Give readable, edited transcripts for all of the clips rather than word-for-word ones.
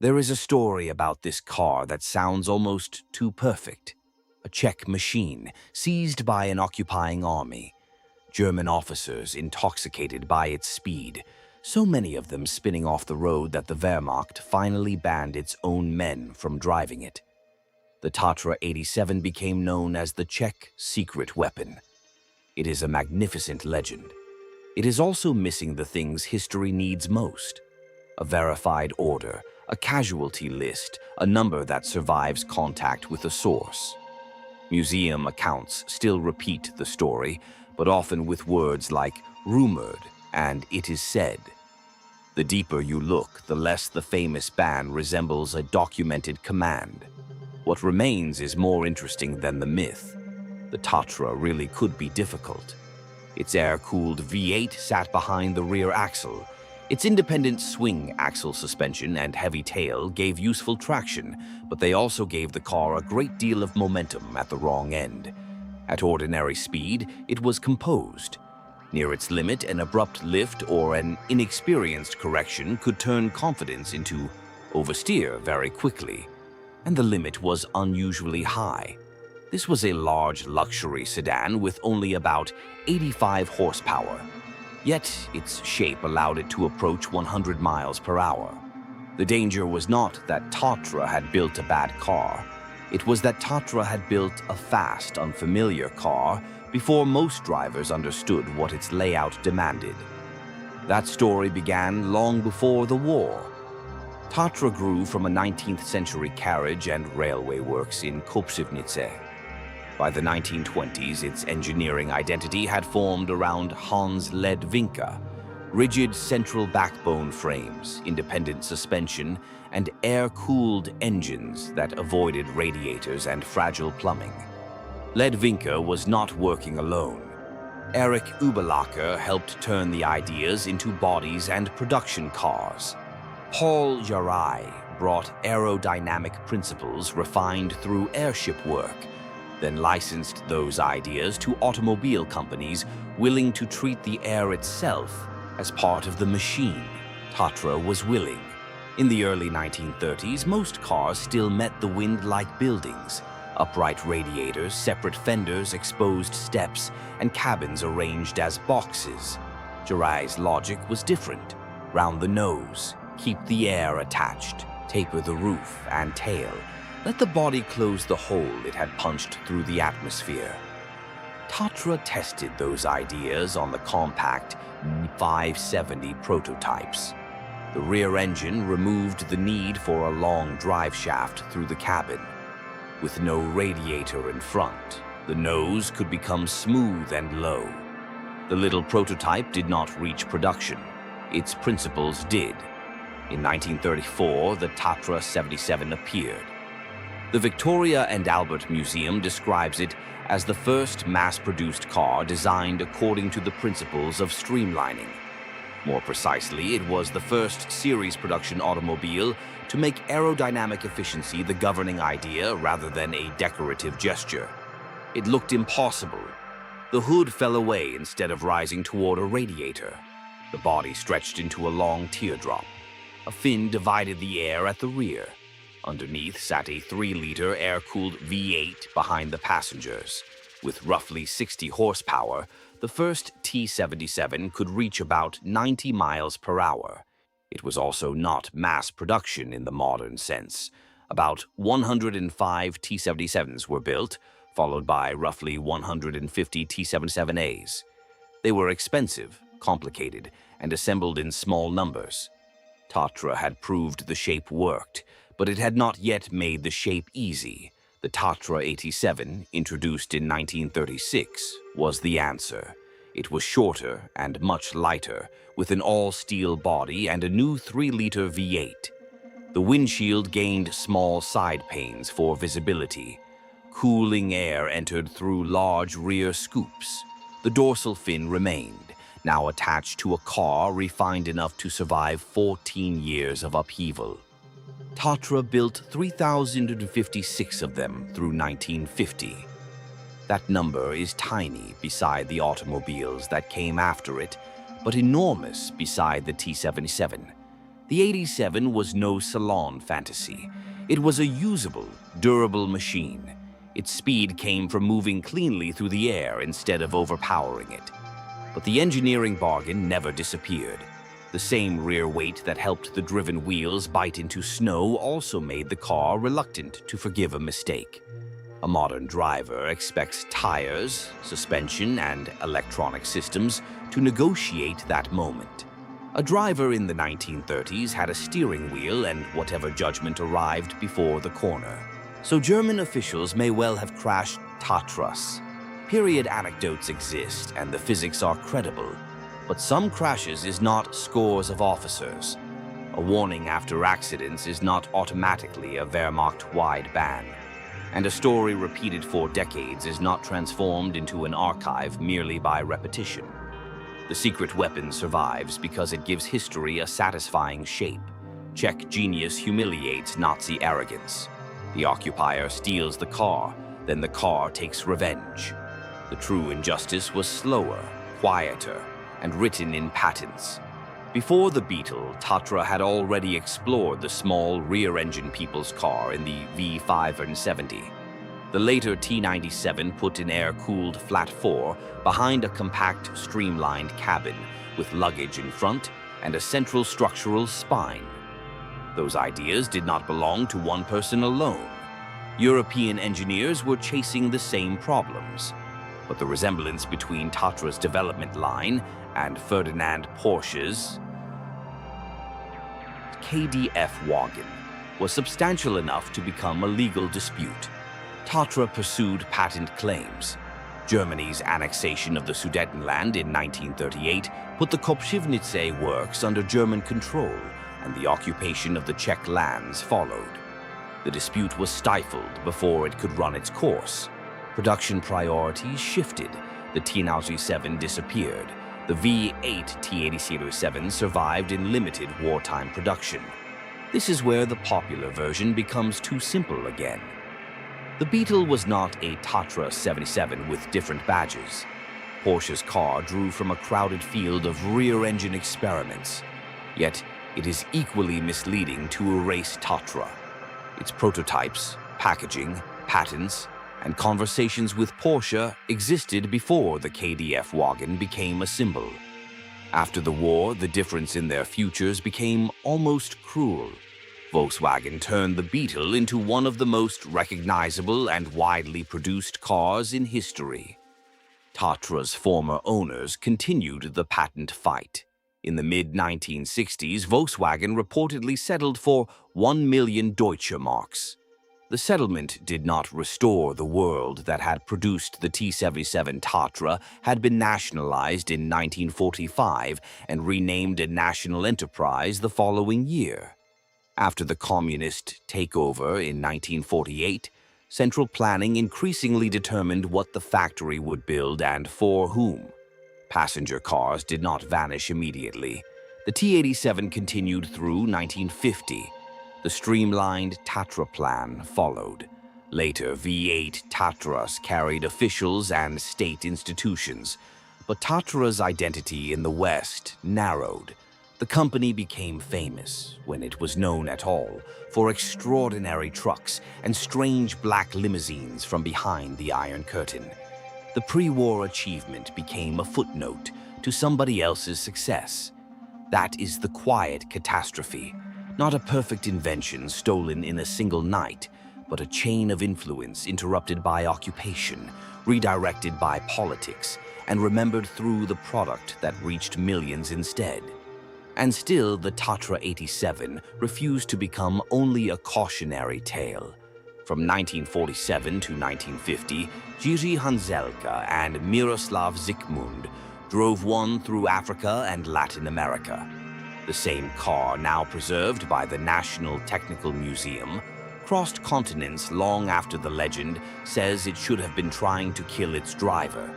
There is a story about this car that sounds almost too perfect. A Czech machine seized by an occupying army. German officers intoxicated by its speed, so many of them spinning off the road that the Wehrmacht finally banned its own men from driving it. The Tatra 87 became known as the Czech secret weapon. It is a magnificent legend. It is also missing the things history needs most: a verified order, a casualty list, a number that survives contact with a source. Museum accounts still repeat the story, but often with words like rumored and it is said. The deeper you look, the less the famous ban resembles a documented command. What remains is more interesting than the myth. The Tatra really could be difficult. Its air-cooled V8 sat behind the rear axle. Its independent swing axle suspension and heavy tail gave useful traction, but they also gave the car a great deal of momentum at the wrong end. At ordinary speed, it was composed. Near its limit, an abrupt lift or an inexperienced correction could turn confidence into oversteer very quickly. And the limit was unusually high. This was a large luxury sedan with only about 85 horsepower. Yet, its shape allowed it to approach 100 miles per hour. The danger was not that Tatra had built a bad car. It was that Tatra had built a fast, unfamiliar car before most drivers understood what its layout demanded. That story began long before the war. Tatra grew from a 19th century carriage and railway works in Kopřivnice. By the 1920s, its engineering identity had formed around Hans Ledwinka: rigid central backbone frames, independent suspension, and air-cooled engines that avoided radiators and fragile plumbing. Ledwinka was not working alone. Erich Übelacker helped turn the ideas into bodies and production cars. Paul Jaray brought aerodynamic principles refined through airship work, then licensed those ideas to automobile companies willing to treat the air itself as part of the machine. Tatra was willing. In the early 1930s, most cars still met the wind like buildings: upright radiators, separate fenders, exposed steps, and cabins arranged as boxes. Jaray's logic was different. Round the nose, keep the air attached, taper the roof and tail. Let the body close the hole it had punched through the atmosphere. Tatra tested those ideas on the compact T570 prototypes. The rear engine removed the need for a long drive shaft through the cabin. With no radiator in front, the nose could become smooth and low. The little prototype did not reach production. Its principles did. In 1934, the T77 appeared. The Victoria and Albert Museum describes it as the first mass-produced car designed according to the principles of streamlining. More precisely, it was the first series production automobile to make aerodynamic efficiency the governing idea rather than a decorative gesture. It looked impossible. The hood fell away instead of rising toward a radiator. The body stretched into a long teardrop. A fin divided the air at the rear. Underneath sat a 3-liter air-cooled V8 behind the passengers. With roughly 60 horsepower, the first T77 could reach about 90 miles per hour. It was also not mass production in the modern sense. About 105 T77s were built, followed by roughly 150 T77As. They were expensive, complicated, and assembled in small numbers. Tatra had proved the shape worked, but it had not yet made the shape easy. The Tatra 87, introduced in 1936, was the answer. It was shorter and much lighter, with an all-steel body and a new 3-liter V8. The windshield gained small side panes for visibility. Cooling air entered through large rear scoops. The dorsal fin remained, now attached to a car refined enough to survive 14 years of upheaval. Tatra built 3,056 of them through 1950. That number is tiny beside the automobiles that came after it, but enormous beside the T77. The 87 was no salon fantasy. It was a usable, durable machine. Its speed came from moving cleanly through the air instead of overpowering it. But the engineering bargain never disappeared. The same rear weight that helped the driven wheels bite into snow also made the car reluctant to forgive a mistake. A modern driver expects tires, suspension, and electronic systems to negotiate that moment. A driver in the 1930s had a steering wheel and whatever judgment arrived before the corner. So German officials may well have crashed Tatras. Period anecdotes exist and the physics are credible. But some crashes is not scores of officers. A warning after accidents is not automatically a Wehrmacht-wide ban. And a story repeated for decades is not transformed into an archive merely by repetition. The secret weapon survives because it gives history a satisfying shape. Czech genius humiliates Nazi arrogance. The occupier steals the car, then the car takes revenge. The true injustice was slower, quieter, and written in patents. Before the Beetle, Tatra had already explored the small rear-engine people's car in the V570. The later T97 put an air-cooled flat 4 behind a compact, streamlined cabin with luggage in front and a central structural spine. Those ideas did not belong to one person alone. European engineers were chasing the same problems. But the resemblance between Tatra's development line and Ferdinand Porsche's KDF wagon was substantial enough to become a legal dispute. Tatra pursued patent claims. Germany's annexation of the Sudetenland in 1938 put the Kopřivnice works under German control, and the occupation of the Czech lands followed. The dispute was stifled before it could run its course. Production priorities shifted. The T97 disappeared. The V8 T87 survived in limited wartime production. This is where the popular version becomes too simple again. The Beetle was not a Tatra 77 with different badges. Porsche's car drew from a crowded field of rear-engine experiments. Yet, it is equally misleading to erase Tatra. Its prototypes, packaging, patents, and conversations with Porsche existed before the KDF wagon became a symbol. After the war, the difference in their futures became almost cruel. Volkswagen turned the Beetle into one of the most recognizable and widely produced cars in history. Tatra's former owners continued the patent fight. In the mid-1960s, Volkswagen reportedly settled for 1 million Deutsche Marks. The settlement did not restore the world that had produced the T77. Tatra had been nationalized in 1945 and renamed a national enterprise the following year. After the communist takeover in 1948, central planning increasingly determined what the factory would build and for whom. Passenger cars did not vanish immediately. The T87 continued through 1950. The streamlined Tatra plan followed. Later, V8 Tatras carried officials and state institutions, but Tatra's identity in the West narrowed. The company became famous, when it was known at all, for extraordinary trucks and strange black limousines from behind the Iron Curtain. The pre-war achievement became a footnote to somebody else's success. That is the quiet catastrophe. Not a perfect invention stolen in a single night, but a chain of influence interrupted by occupation, redirected by politics, and remembered through the product that reached millions instead. And still, the Tatra 87 refused to become only a cautionary tale. From 1947 to 1950, Jiří Hanzelka and Miroslav Zikmund drove one through Africa and Latin America. The same car, now preserved by the National Technical Museum, crossed continents long after the legend says it should have been trying to kill its driver.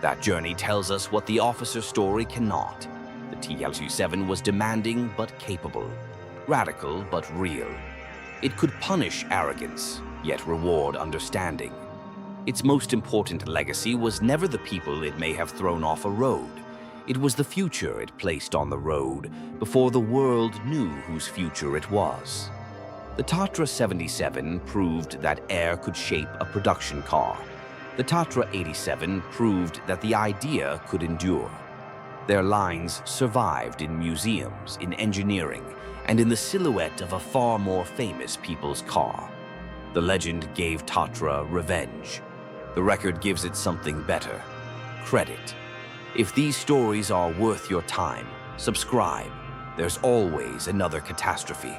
That journey tells us what the officer story cannot. The T87 was demanding but capable, radical but real. It could punish arrogance, yet reward understanding. Its most important legacy was never the people it may have thrown off a road. It was the future it placed on the road before the world knew whose future it was. The Tatra 77 proved that air could shape a production car. The Tatra 87 proved that the idea could endure. Their lines survived in museums, in engineering, and in the silhouette of a far more famous people's car. The legend gave Tatra revenge. The record gives it something better: credit. If these stories are worth your time, subscribe. There's always another catastrophe.